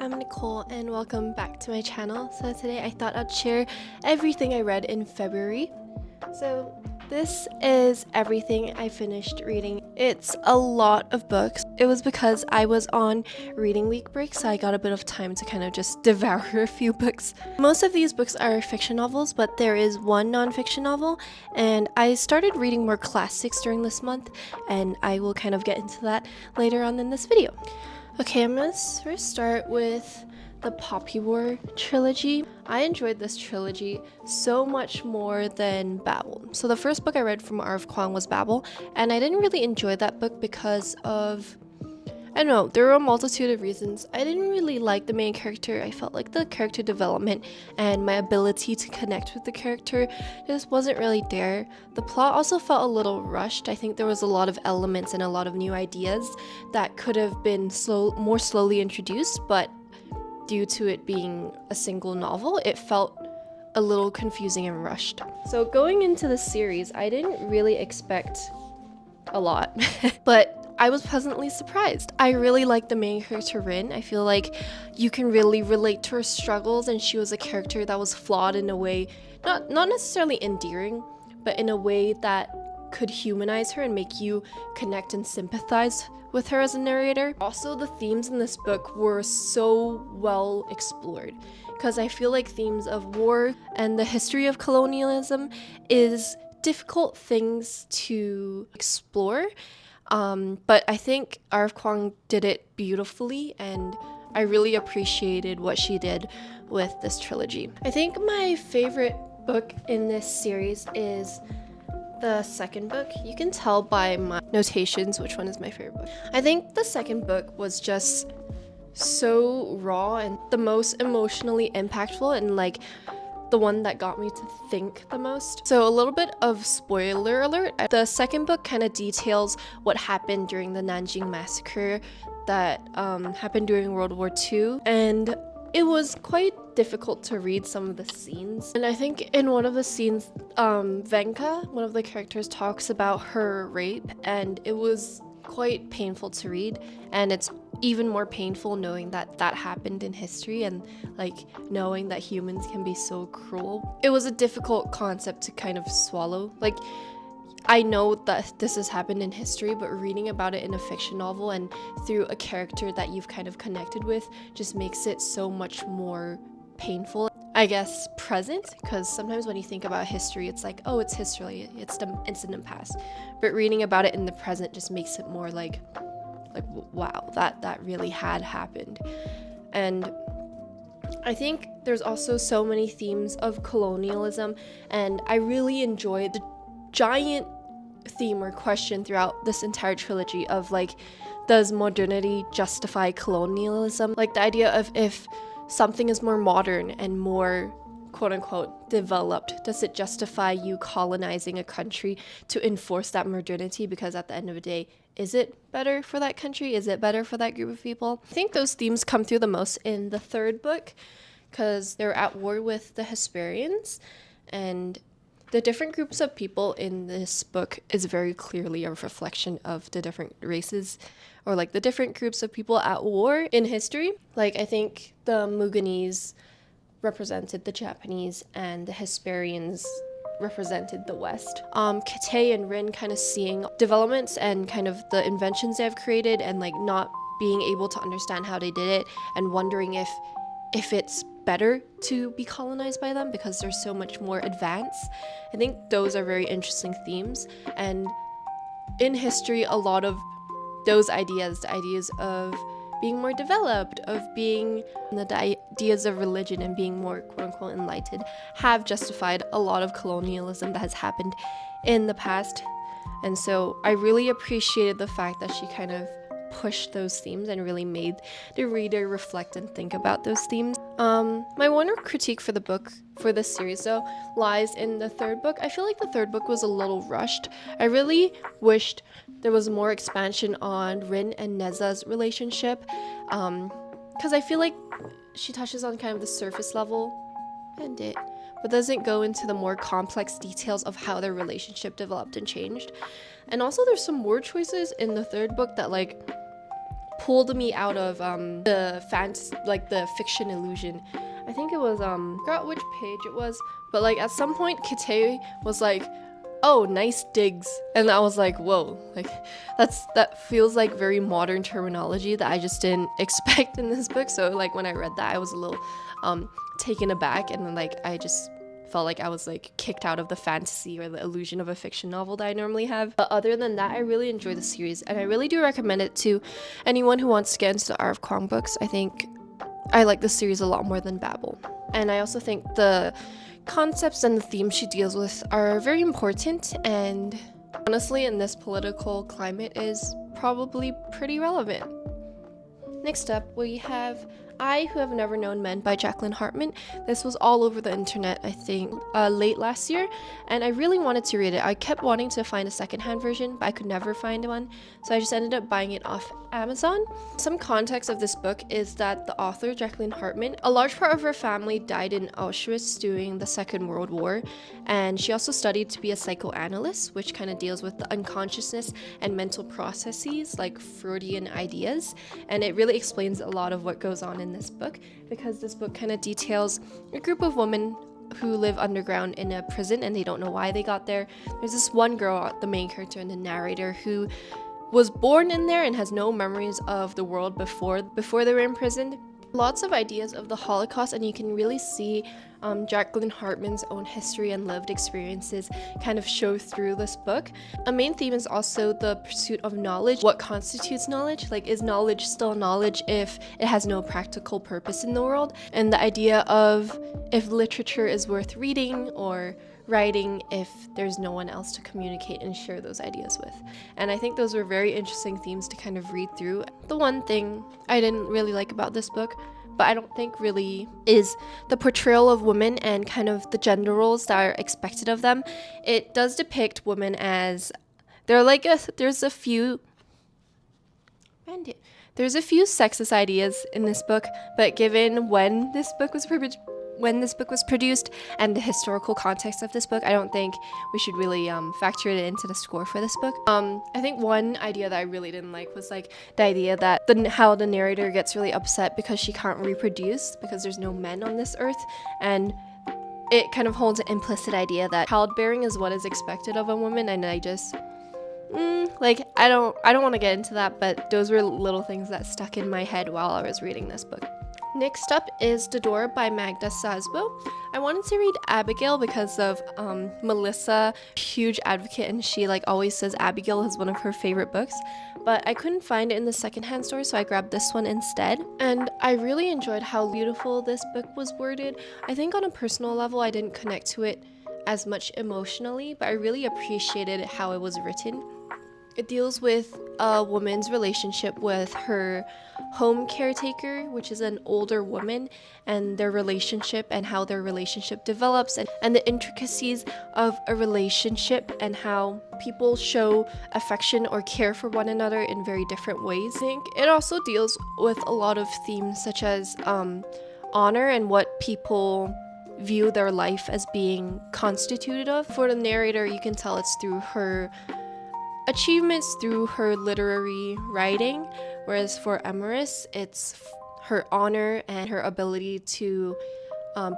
I'm Nicole and welcome back to my channel. So today I thought I'd share everything I read in February. So this is everything I finished reading. It's a lot of books. It was because I was on reading week break, so I got a bit of time to kind of just devour a few books. Most of these books are fiction novels, but there is one non-fiction novel, and I started reading more classics during this month, and I will kind of get into that later on in this video. Okay, I'm gonna first start with the Poppy War trilogy. I enjoyed this trilogy so much more than Babel. So the first book I read from R.F. Kuang was Babel, and I didn't really enjoy that book because of, I don't know, there were a multitude of reasons. I didn't really like the main character. I felt like the character development and my ability to connect with the character just wasn't really there. The plot also felt a little rushed. I think there was a lot of elements and a lot of new ideas that could have been more slowly introduced, but due to it being a single novel, it felt a little confusing and rushed. So going into the series, I didn't really expect a lot, but I was pleasantly surprised. I really like the main character, Rin. I feel like you can really relate to her struggles, and she was a character that was flawed in a way, not necessarily endearing, but in a way that could humanize her and make you connect and sympathize with her as a narrator. Also, the themes in this book were so well explored, because I feel like themes of war and the history of colonialism is difficult things to explore. But I think R.F. Kuang did it beautifully, and I really appreciated what she did with this trilogy. I think my favorite book in this series is the second book. You can tell by my notations which one is my favorite book. I think the second book was just so raw and the most emotionally impactful, and like the one that got me to think the most. So a little bit of spoiler alert. The second book kind of details what happened during the Nanjing massacre that happened during World War II, and it was quite difficult to read some of the scenes. And I think in one of the scenes, Venka, one of the characters, talks about her rape, and it was quite painful to read, and it's even more painful knowing that that happened in history, and like knowing that humans can be so cruel. It was a difficult concept to kind of swallow. Like, I know that this has happened in history, but reading about it in a fiction novel and through a character that you've kind of connected with just makes it so much more painful, I guess, present, because sometimes when you think about history, it's like, oh, it's history, it's the incident past, but reading about it in the present just makes it more like wow, that really had happened. And I think there's also so many themes of colonialism, and I really enjoyed the giant theme or question throughout this entire trilogy of like, does modernity justify colonialism? Like the idea of if something is more modern and more quote-unquote developed, does it justify you colonizing a country to enforce that modernity? Because at the end of the day, is it better for that country? Is it better for that group of people? I think those themes come through the most in the third book, because they're at war with the Hesperians, and the different groups of people in this book is very clearly a reflection of the different races, or like the different groups of people at war in history. Like, I think the Muganese represented the Japanese, and the Hesperians represented the West. Kate and Rin kind of seeing developments and kind of the inventions they have created, and like not being able to understand how they did it, and wondering if it's better to be colonized by them because they're so much more advanced. I think those are very interesting themes, and in history, a lot of those ideas, the ideas of being more developed, of being the ideas of religion and being more quote-unquote enlightened, have justified a lot of colonialism that has happened in the past. And so I really appreciated the fact that she kind of pushed those themes and really made the reader reflect and think about those themes. My one critique for the book, for this series though, lies in the third book. I feel like the third book was a little rushed. I really wished there was more expansion on Rin and Neza's relationship, because I feel like she touches on kind of the surface level, but doesn't go into the more complex details of how their relationship developed and changed. And also there's some word choices in the third book that like pulled me out of the the fiction illusion. I think it was I forgot which page it was, but like at some point Kite was like, oh, nice digs, and I was like, whoa, like that feels like very modern terminology that I just didn't expect in this book. So like when I read that, I was a little taken aback, and then like I just felt like I was like kicked out of the fantasy or the illusion of a fiction novel that I normally have. But other than that, I really enjoy the series, and I really do recommend it to anyone who wants to get into the art of Kuang books. I think I like this series a lot more than Babel. And I also think the concepts and the themes she deals with are very important, and honestly in this political climate is probably pretty relevant. Next up, we have I Who Have Never Known Men by Jacqueline Harpman. This was all over the internet, I think, late last year, and I really wanted to read it. I kept wanting to find a secondhand version, but I could never find one, so I just ended up buying it off Amazon. Some context of this book is that the author, Jacqueline Harpman, a large part of her family died in Auschwitz during the Second World War, and she also studied to be a psychoanalyst, which kind of deals with the unconsciousness and mental processes like Freudian ideas, and it really explains a lot of what goes on in this book, because this book kind of details a group of women who live underground in a prison and they don't know why they got there. There's this one girl, the main character and the narrator, who was born in there and has no memories of the world before they were imprisoned. Lots of ideas of the Holocaust, and you can really see Jacqueline Harpman's own history and lived experiences kind of show through this book. A main theme is also the pursuit of knowledge. What constitutes knowledge? Like, is knowledge still knowledge if it has no practical purpose in the world? And the idea of if literature is worth reading or writing if there's no one else to communicate and share those ideas with. And I think those were very interesting themes to kind of read through. The one thing I didn't really like about this book, but I don't think really, is the portrayal of women and kind of the gender roles that are expected of them. It does depict women as there's a few sexist ideas in this book, but given when this book was produced and the historical context of this book, I don't think we should really factor it into the score for this book. I think one idea that I really didn't like was like the idea that how the narrator gets really upset because she can't reproduce because there's no men on this earth, and it kind of holds an implicit idea that childbearing is what is expected of a woman, and I just I don't want to get into that, but those were little things that stuck in my head while I was reading this book. Next up is The Door by Magda. Szabó. I wanted to read Abigail because of Melissa, huge advocate, and she like always says Abigail is one of her favorite books, but I couldn't find it in the secondhand store, so I grabbed this one instead. And I really enjoyed how beautiful this book was worded. I think on a personal level I didn't connect to it as much emotionally, but I really appreciated how it was written. It deals with a woman's relationship with her home caretaker, which is an older woman, and their relationship and how their relationship develops, and the intricacies of a relationship and how people show affection or care for one another in very different ways. I think it also deals with a lot of themes such as honor and what people view their life as being constituted of. For the narrator, you can tell it's through her achievements through her literary writing, whereas for Emerus, it's her honor and her ability to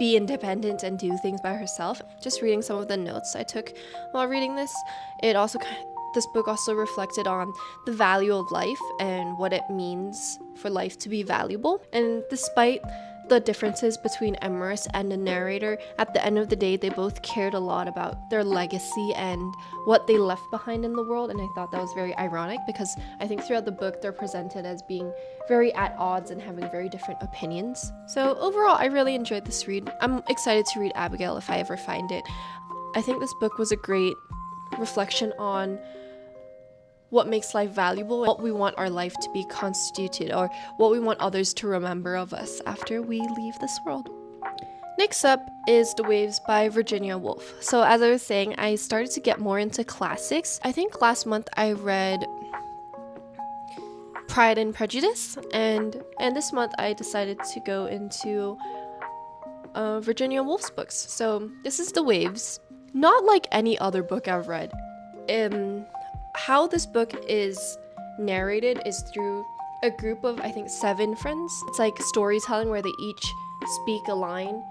be independent and do things by herself. Just reading some of the notes I took while reading this, this book also reflected on the value of life and what it means for life to be valuable. And despite the differences between Emerus and the narrator, at the end of the day, they both cared a lot about their legacy and what they left behind in the world, and I thought that was very ironic because I think throughout the book they're presented as being very at odds and having very different opinions. So overall, I really enjoyed this read. I'm excited to read Abigail if I ever find it. I think this book was a great reflection on what makes life valuable, what we want our life to be constituted, or what we want others to remember of us after we leave this world. Next up is The Waves by Virginia Woolf. So as I was saying, I started to get more into classics. I think last month I read Pride and Prejudice, and this month I decided to go into Virginia Woolf's books. So this is The Waves. Not like any other book I've read. How this book is narrated is through a group of, I think, 7 friends. It's like storytelling where they each speak a line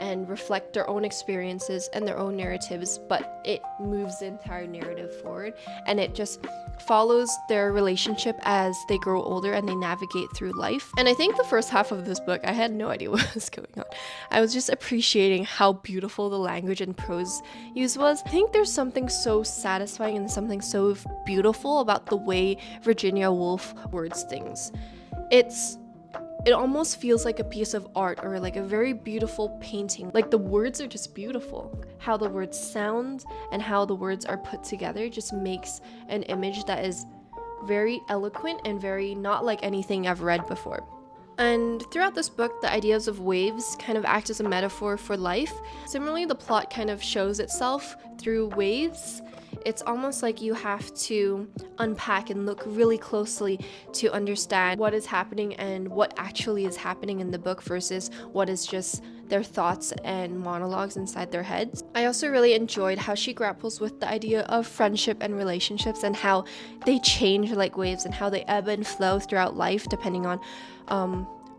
and reflect their own experiences and their own narratives, but it moves the entire narrative forward, and it just follows their relationship as they grow older and they navigate through life. And I think the first half of this book, I had no idea what was going on. I was just appreciating how beautiful the language and prose use was. I think there's something so satisfying and something so beautiful about the way Virginia Woolf words things. It almost feels like a piece of art or like a very beautiful painting. Like the words are just beautiful. How the words sound and how the words are put together just makes an image that is very eloquent and very not like anything I've read before. And throughout this book, the ideas of waves kind of act as a metaphor for life. Similarly, the plot kind of shows itself through waves. It's almost like you have to unpack and look really closely to understand what is happening and what actually is happening in the book versus what is just their thoughts and monologues inside their heads. I also really enjoyed how she grapples with the idea of friendship and relationships and how they change like waves and how they ebb and flow throughout life depending on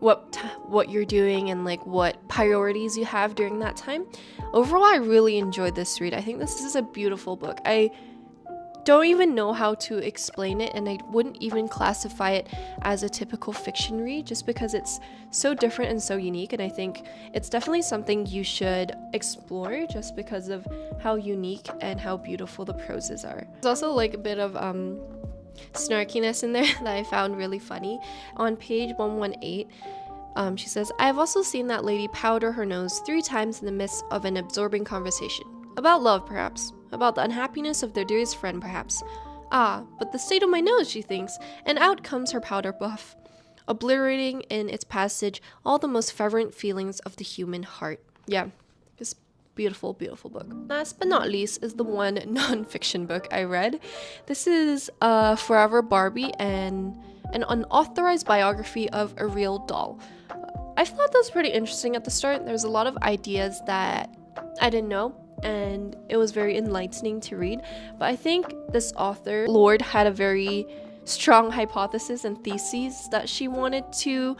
what you're doing and like what priorities you have during that time. Overall, I really enjoyed this read. I think this is a beautiful book. I don't even know how to explain it, and I wouldn't even classify it as a typical fiction read just because it's so different and so unique, and I think it's definitely something you should explore just because of how unique and how beautiful the proses are. There's also like a bit of snarkiness in there that I found really funny. On page 118, she says, "I have also seen that lady powder her nose 3 times in the midst of an absorbing conversation. About love, perhaps. About the unhappiness of their dearest friend, perhaps. Ah, but the state of my nose, she thinks, and out comes her powder puff, obliterating in its passage all the most fervent feelings of the human heart." Yeah, just beautiful, beautiful book. Last but not least is the one non-fiction book I read. This is Forever Barbie and an unauthorized biography of a real doll. I thought that was pretty interesting at the start. There's a lot of ideas that I didn't know, and it was very enlightening to read. But I think this author, Lord, had a very strong hypothesis and theses that she wanted to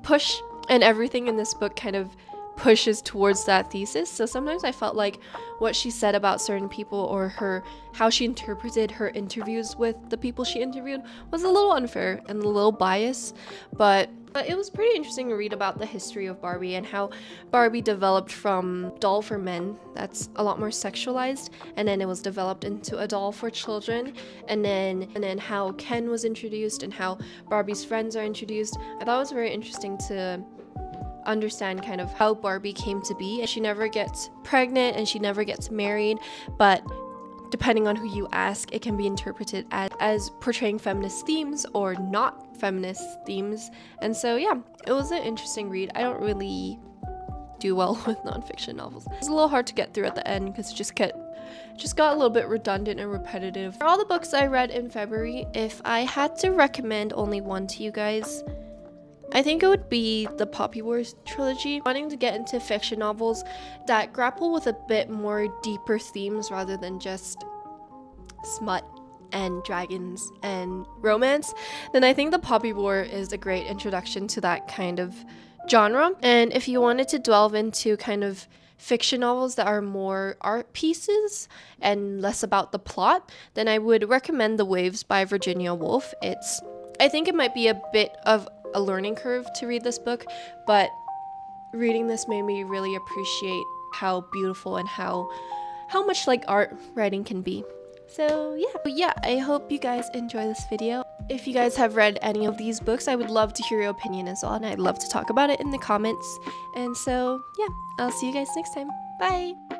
push, and everything in this book kind of pushes towards that thesis. So sometimes I felt like what she said about certain people or how she interpreted her interviews with the people she interviewed was a little unfair and a little biased, but it was pretty interesting to read about the history of Barbie and how Barbie developed from doll for men, that's a lot more sexualized, and then it was developed into a doll for children, and then how Ken was introduced and how Barbie's friends are introduced. I thought it was very interesting to understand kind of how Barbie came to be. And she never gets pregnant and she never gets married, but depending on who you ask, it can be interpreted as portraying feminist themes or not feminist themes. And so yeah, it was an interesting read. I don't really do well with nonfiction novels. It's a little hard to get through at the end because it just got a little bit redundant and repetitive. For all the books I read in February, if I had to recommend only one to you guys, I think it would be the Poppy Wars trilogy. Wanting to get into fiction novels that grapple with a bit more deeper themes rather than just smut and dragons and romance, then I think the Poppy War is a great introduction to that kind of genre. And if you wanted to delve into kind of fiction novels that are more art pieces and less about the plot, then I would recommend The Waves by Virginia Woolf. I think it might be a bit of a learning curve to read this book, but reading this made me really appreciate how beautiful and how much like art writing can be. So yeah, I hope you guys enjoy this video. If you guys have read any of these books, I would love to hear your opinion as well, and I'd love to talk about it in the comments. And so yeah, I'll see you guys next time. Bye!